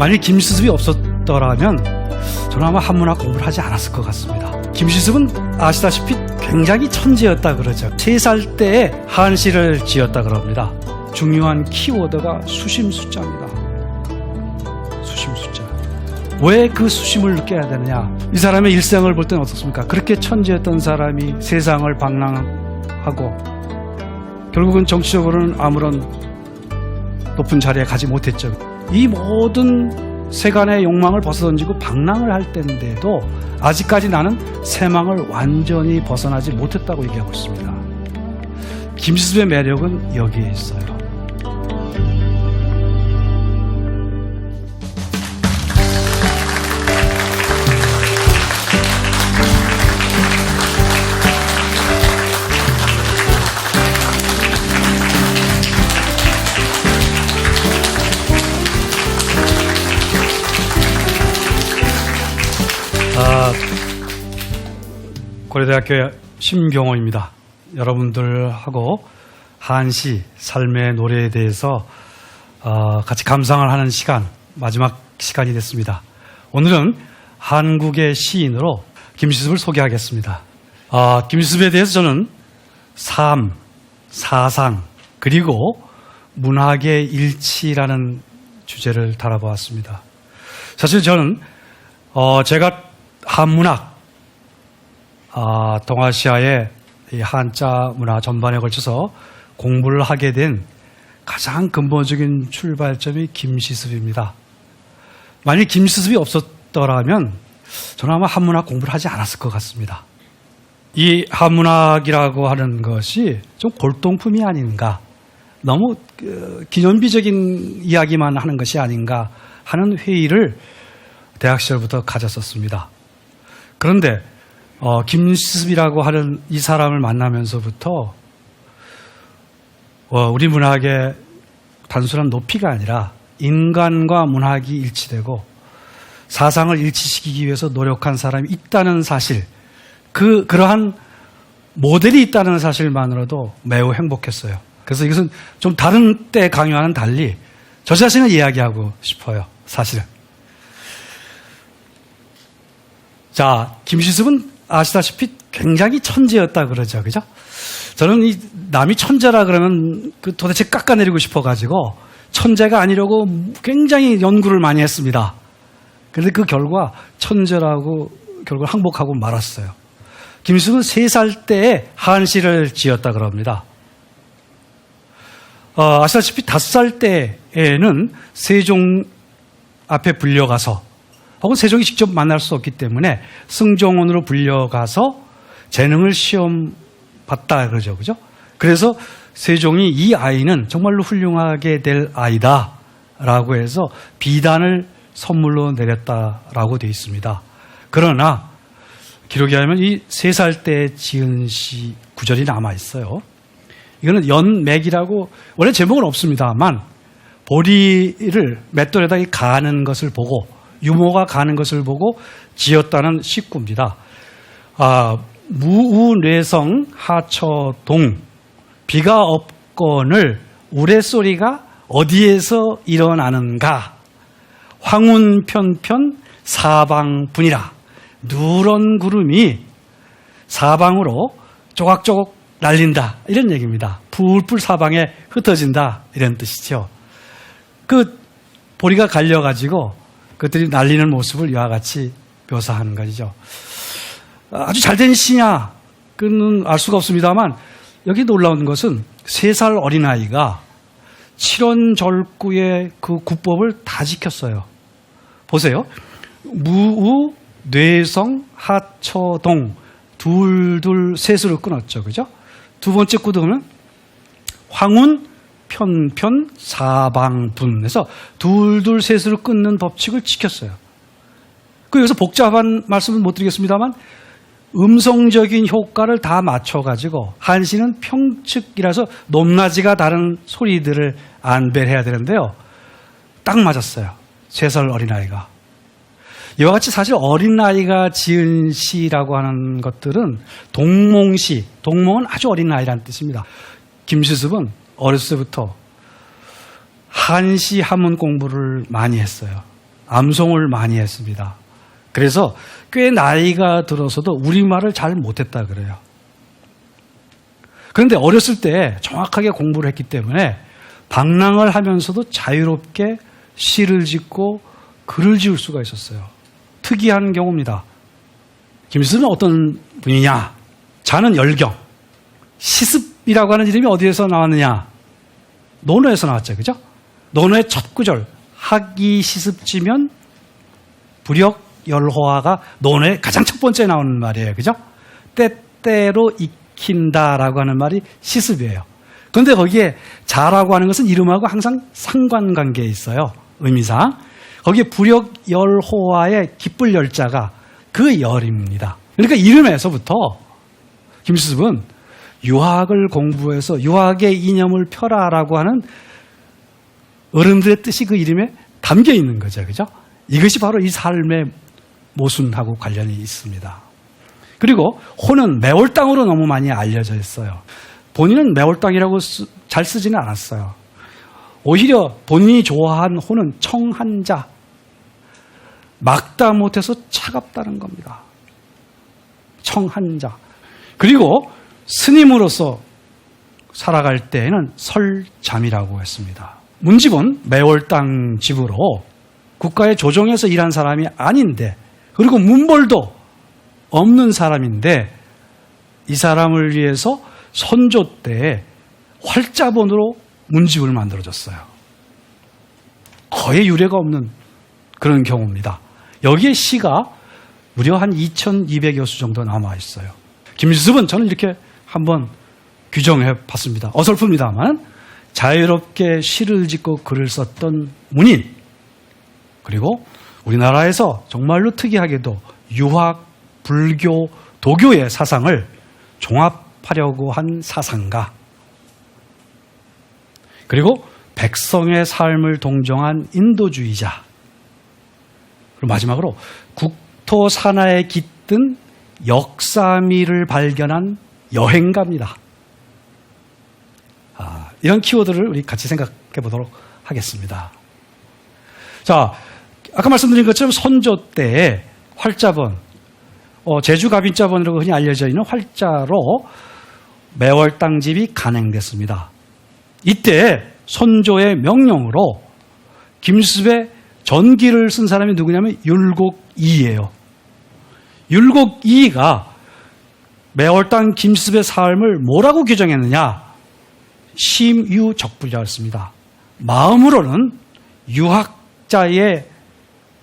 만일 김시습이 없었더라면 저는 아마 한문학 공부를 하지 않았을 것 같습니다. 김시습은 아시다시피 굉장히 천재였다 그러죠. 3살 때에 한시를 지었다 그럽니다. 중요한 키워드가 수심숫자입니다. 수심숫자. 왜 그 수심을 느껴야 되느냐? 이 사람의 일생을 볼 때는 어떻습니까? 그렇게 천재였던 사람이 세상을 방랑하고 결국은 정치적으로는 아무런 높은 자리에 가지 못했죠. 이 모든 세간의 욕망을 벗어던지고 방랑을 할 때인데도 아직까지 나는 세망을 완전히 벗어나지 못했다고 얘기하고 있습니다. 김시습의 매력은 여기에 있어요. 고려대학교 심경호입니다. 여러분들하고 한시, 삶의 노래에 대해서 같이 감상을 하는 시간, 마지막 시간이 됐습니다. 오늘은 한국의 시인으로 김시습을 소개하겠습니다. 김시습에 대해서 저는 삶, 사상, 그리고 문학의 일치라는 주제를 다뤄보았습니다. 사실 저는 제가 한문학, 동아시아의 이 한자 문화 전반에 걸쳐서 공부를 하게 된 가장 근본적인 출발점이 김시습입니다. 만일 김시습이 없었더라면 저는 아마 한문학 공부를 하지 않았을 것 같습니다. 이 한문학이라고 하는 것이 좀 골동품이 아닌가, 너무 기념비적인 이야기만 하는 것이 아닌가 하는 회의를 대학 시절부터 가졌었습니다. 그런데 김시습이라고 하는 이 사람을 만나면서부터 우리 문학의 단순한 높이가 아니라 인간과 문학이 일치되고 사상을 일치시키기 위해서 노력한 사람이 있다는 사실, 그러한 모델이 있다는 사실만으로도 매우 행복했어요. 그래서 이것은 좀 다른 때 강요와는 달리 저 자신을 이야기하고 싶어요, 사실은. 자, 김시습은 아시다시피 굉장히 천재였다 그러죠. 그죠? 저는 이 남이 천재라 그러면 도대체 깎아내리고 싶어가지고 천재가 아니려고 굉장히 연구를 많이 했습니다. 그런데 그 결과 천재라고 결국 항복하고 말았어요. 김시습은 3살 때에 한시를 지었다 그럽니다. 아시다시피 5살 때에는 세종 앞에 불려가서, 혹은 세종이 직접 만날 수 없기 때문에 승정원으로 불려가서 재능을 시험 봤다 그러죠. 그죠? 그래서 세종이 이 아이는 정말로 훌륭하게 될 아이다 라고 해서 비단을 선물로 내렸다라고 되어 있습니다. 그러나 기록에 하면 이 3살 때 지은 시 구절이 남아 있어요. 이거는 연맥이라고, 원래 제목은 없습니다만 보리를 맷돌에다 가는 것을 보고, 유모가 가는 것을 보고 지었다는 식구입니다. 무우뇌성 하처동, 비가 없건을 우레소리가 어디에서 일어나는가, 황운편편 사방분이라, 누런 구름이 사방으로 조각조각 날린다, 이런 얘기입니다. 풀풀 사방에 흩어진다, 이런 뜻이죠. 그 보리가 갈려가지고 그것들이 날리는 모습을 이와 같이 묘사하는 것이죠. 아주 잘된 시냐, 그는 알 수가 없습니다만 여기 놀라운 것은 3살 어린아이가 칠원절구의 그 구법을 다 지켰어요. 보세요. 무우, 뇌성, 하처동, 둘둘 셋으로 끊었죠. 그죠? 두 번째 구등은 황운, 편편, 사방분 해서 둘둘 셋으로 끊는 법칙을 지켰어요. 여기서 복잡한 말씀은 못 드리겠습니다만 음성적인 효과를 다 맞춰가지고 한시는 평측이라서 높낮이가 다른 소리들을 안배해야 되는데요. 딱 맞았어요. 3살 어린아이가. 이와 같이 사실 어린아이가 지은 시라고 하는 것들은 동몽시, 동몽은 아주 어린아이라는 뜻입니다. 김시습은 어렸을 때부터 한시 한문 공부를 많이 했어요. 암송을 많이 했습니다. 그래서 꽤 나이가 들어서도 우리말을 잘 못했다 그래요. 그런데 어렸을 때 정확하게 공부를 했기 때문에 방랑을 하면서도 자유롭게 시를 짓고 글을 지을 수가 있었어요. 특이한 경우입니다. 김수는 어떤 분이냐? 자는 열경. 시습이라고 하는 이름이 어디에서 나왔느냐? 논어에서 나왔죠. 그죠? 논어의 첫 구절. 학이 시습지면 부력 열호화가 논어의 가장 첫 번째 나오는 말이에요. 그죠? 때때로 익힌다라고 하는 말이 시습이에요. 그런데 거기에 자라고 하는 것은 이름하고 항상 상관관계에 있어요. 의미상. 거기에 부력 열호화의 기쁠 열자가 그 열입니다. 그러니까 이름에서부터 김수습은 유학을 공부해서 유학의 이념을 펴라라고 하는 어른들의 뜻이 그 이름에 담겨 있는 거죠. 그죠? 이것이 바로 이 삶의 모순하고 관련이 있습니다. 그리고 호는 매월당으로 너무 많이 알려져 있어요. 본인은 매월당이라고 잘 쓰지는 않았어요. 오히려 본인이 좋아한 호는 청한자, 막다 못해서 차갑다는 겁니다. 청한자. 그리고 스님으로서 살아갈 때에는 설잠이라고 했습니다. 문집은 매월당 집으로 국가의 조정에서 일한 사람이 아닌데, 그리고 문벌도 없는 사람인데, 이 사람을 위해서 선조 때 활자본으로 문집을 만들어줬어요. 거의 유례가 없는 그런 경우입니다. 여기에 시가 무려 한 2200여 수 정도 남아있어요. 김수습은 저는 이렇게 한번 규정해 봤습니다. 어설픕니다만 자유롭게 시를 짓고 글을 썼던 문인, 그리고 우리나라에서 정말로 특이하게도 유학, 불교, 도교의 사상을 종합하려고 한 사상가, 그리고 백성의 삶을 동정한 인도주의자, 그리고 마지막으로 국토 산하에 깃든 역사미를 발견한 여행가입니다. 이런 키워드를 우리 같이 생각해 보도록 하겠습니다. 자, 아까 말씀드린 것처럼 선조 때 활자본, 제주갑인자본이라고 흔히 알려져 있는 활자로 매월당집이 간행됐습니다. 이때 선조의 명령으로 김수습의 전기를 쓴 사람이 누구냐면 율곡이예요. 율곡이가 매월당 김수습의 삶을 뭐라고 규정했느냐? 심유적불자였습니다. 마음으로는 유학자의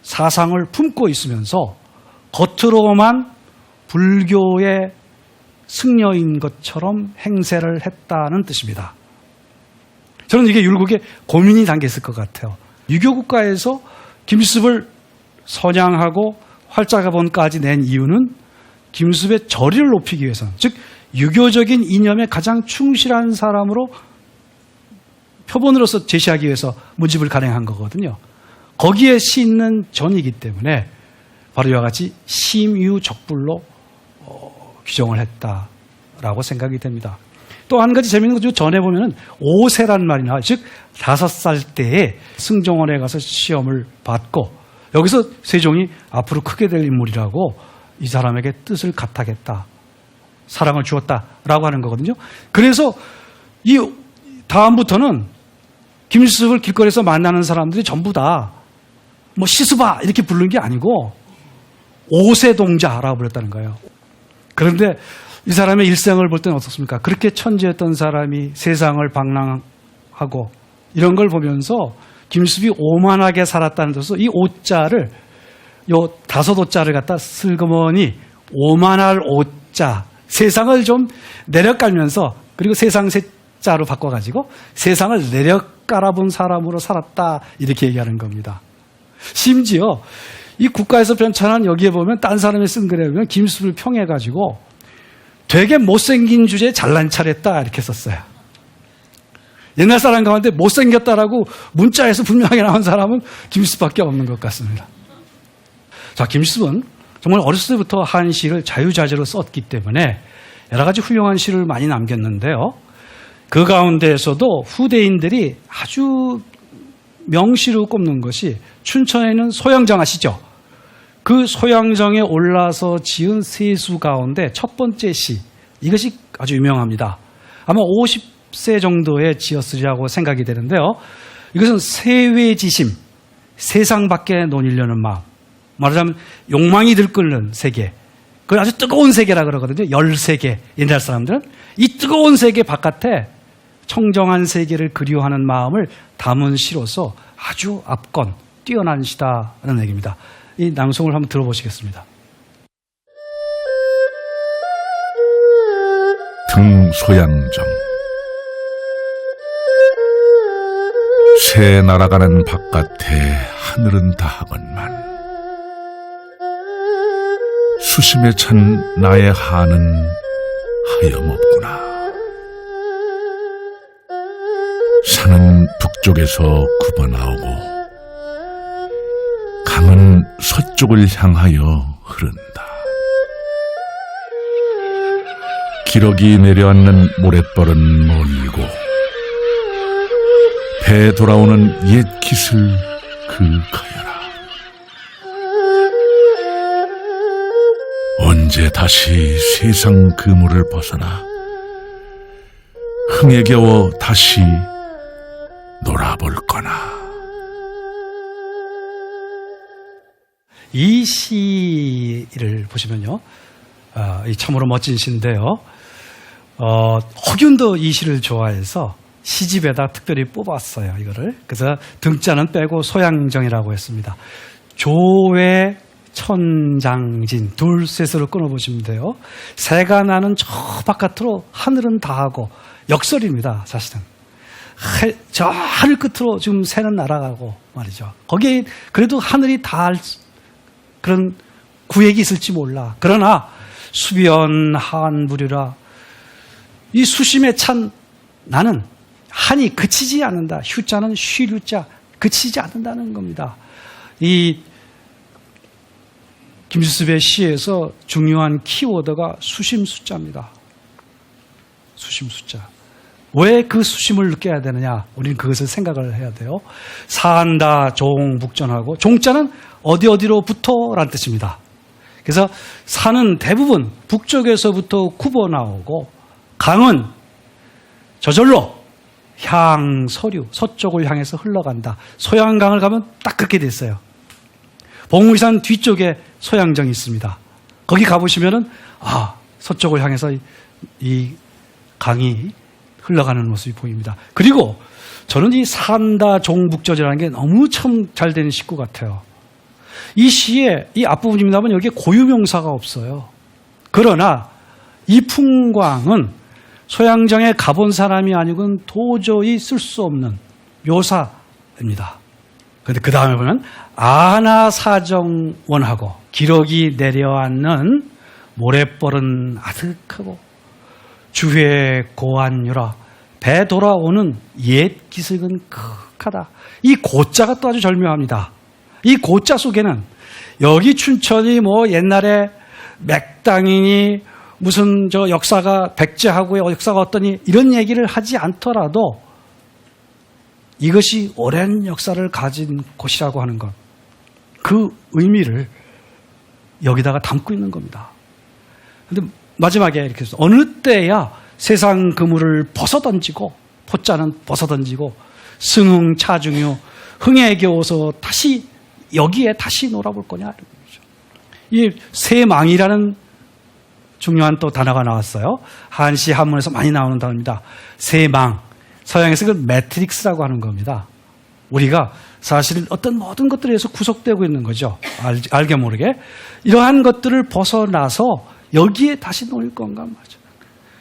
사상을 품고 있으면서 겉으로만 불교의 승려인 것처럼 행세를 했다는 뜻입니다. 저는 이게 율곡에 고민이 담겨 있을 것 같아요. 유교국가에서 김수습을 선양하고 활자가본까지 낸 이유는 김수습의 저리를 높이기 위해서는, 즉 유교적인 이념에 가장 충실한 사람으로 표본으로서 제시하기 위해서 문집을 간행한 거거든요. 거기에 싣는 전이기 때문에 바로 이와 같이 심유적불로 규정을 했다라고 생각이 됩니다. 또 한 가지 재미있는 것, 전에 보면은 5세란 말이 나와요. 즉 5살 때에 승정원에 가서 시험을 받고, 여기서 세종이 앞으로 크게 될 인물이라고 이 사람에게 뜻을 갖다겠다, 사랑을 주었다라고 하는 거거든요. 그래서 이 다음부터는 김수습을 길거리에서 만나는 사람들이 전부 다 뭐 시수바 이렇게 부르는 게 아니고 5세 동자라고 불렀다는 거예요. 그런데 이 사람의 일생을 볼 때는 어떻습니까? 그렇게 천재였던 사람이 세상을 방랑하고 이런 걸 보면서 김수습이 오만하게 살았다는 뜻으로 이 오자를, 요 5오자를 갖다 슬그머니 오만할 오자, 세상을 좀 내려깔면서, 그리고 세상 세자로 바꿔가지고 세상을 내려깔아본 사람으로 살았다, 이렇게 얘기하는 겁니다. 심지어 이 국가에서 편찬한 여기에 보면 딴 사람이 쓴 글에 보면 김수습을 평해가지고 되게 못생긴 주제에 잘난 차렸다 이렇게 썼어요. 옛날 사람 가운데 못생겼다라고 문자에서 분명하게 나온 사람은 김수습밖에 없는 것 같습니다. 자, 김수습은 정말 어렸을 때부터 한시를 자유자재로 썼기 때문에 여러 가지 훌륭한 시를 많이 남겼는데요. 그 가운데에서도 후대인들이 아주 명시로 꼽는 것이 춘천에 있는 소양정 아시죠? 그 소양정에 올라서 지은 세수 가운데 첫 번째 시, 이것이 아주 유명합니다. 아마 50세 정도에 지었으리라고 생각이 되는데요. 이것은 세외지심, 세상 밖에 논이려는 마음, 말하자면 욕망이 들끓는 세계, 그걸 아주 뜨거운 세계라 그러거든요. 열세계, 옛날 사람들은. 이 뜨거운 세계 바깥에 청정한 세계를 그리워하는 마음을 담은 시로서 아주 압권, 뛰어난 시다라는 얘기입니다. 이 낭송을 한번 들어보시겠습니다. 등소양정 새 날아가는 바깥에 하늘은 다하건만 수심에 찬 나의 한은 하염없구나. 산은 북쪽에서 굽어나오고 강은 서쪽을 향하여 흐른다. 기러기 내려앉는 모래벌은 멀고 배 돌아오는 옛 깃을 그윽하여라. 언제 다시 세상 그물을 벗어나 흥에 겨워 다시 놀아볼 거나. 이 시를 보시면요, 참으로 멋진 시인데요. 허균도 이 시를 좋아해서 시집에다 특별히 뽑았어요, 이거를. 그래서 등자는 빼고 소양정이라고 했습니다. 조외 천장진 둘셋으로 끊어보시면 돼요. 새가 나는 저 바깥으로 하늘은 다하고, 역설입니다, 사실은. 저 하늘 끝으로 지금 새는 날아가고 말이죠. 거기에 그래도 하늘이 닿을 그런 구획이 있을지 몰라. 그러나 수변 한부류라, 이 수심에 찬 나는 한이 그치지 않는다. 휴자는 쉬류자, 그치지 않는다는 겁니다. 이 김수습의 시에서 중요한 키워드가 수심 숫자입니다. 수심 숫자. 왜 그 수심을 느껴야 되느냐? 우리는 그것을 생각을 해야 돼요. 산다, 종북전하고, 종자는 어디로부터 라는 뜻입니다. 그래서 산은 대부분 북쪽에서부터 굽어 나오고, 강은 저절로 향서류, 서쪽을 향해서 흘러간다. 소양강을 가면 딱 그렇게 돼 있어요. 봉우산 뒤쪽에 소양정이 있습니다. 거기 가보시면은, 서쪽을 향해서 이 강이 흘러가는 모습이 보입니다. 그리고 저는 이 산다 종북저지라는 게 너무 참 잘 되는 식구 같아요. 이 시에 이 앞부분입니다 보면 여기에 고유명사가 없어요. 그러나 이 풍광은 소양정에 가본 사람이 아니고는 도저히 쓸 수 없는 묘사입니다. 그런데 그 다음에 보면 아나사정원하고 기러기 내려앉는 모래벌은 아득하고 주회 고안유라, 배 돌아오는 옛 기슭은 크하다. 이 고자가 또 아주 절묘합니다. 이 고자 속에는 여기 춘천이 뭐 옛날에 맥당이니 무슨 저 역사가 백제하고의 역사가 어떠니 이런 얘기를 하지 않더라도 이것이 오랜 역사를 가진 곳이라고 하는 것, 그 의미를 여기다가 담고 있는 겁니다. 그런데 마지막에 이렇게 해서 어느 때야 세상 그물을 벗어던지고, 포자는 벗어던지고, 승흥 차중유, 흥에 겨워서 다시 여기에 다시 놀아볼 거냐. 이 세망이라는 중요한 또 단어가 나왔어요. 한시 한문에서 많이 나오는 단어입니다. 세망. 서양에서 그걸 매트릭스라고 하는 겁니다. 우리가 사실은 어떤 모든 것들에서 구속되고 있는 거죠. 알게 모르게. 이러한 것들을 벗어나서 여기에 다시 놓일 건가 말이죠.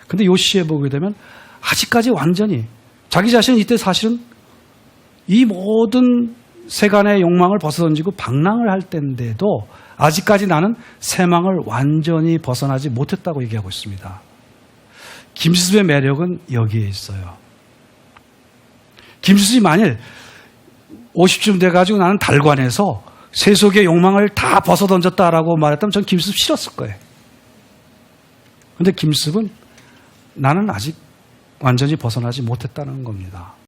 근데 요 시에 보게 되면 아직까지 완전히 자기 자신은 이때 사실은 이 모든 세간의 욕망을 벗어던지고 방랑을 할 때인데도 아직까지 나는 세망을 완전히 벗어나지 못했다고 얘기하고 있습니다. 김수습의 매력은 여기에 있어요. 김수습이 만일 50쯤 돼가지고 나는 달관에서 세속의 욕망을 다 벗어던졌다라고 말했다면 전 김수습 싫었을 거예요. 그런데 김수습은 나는 아직 완전히 벗어나지 못했다는 겁니다.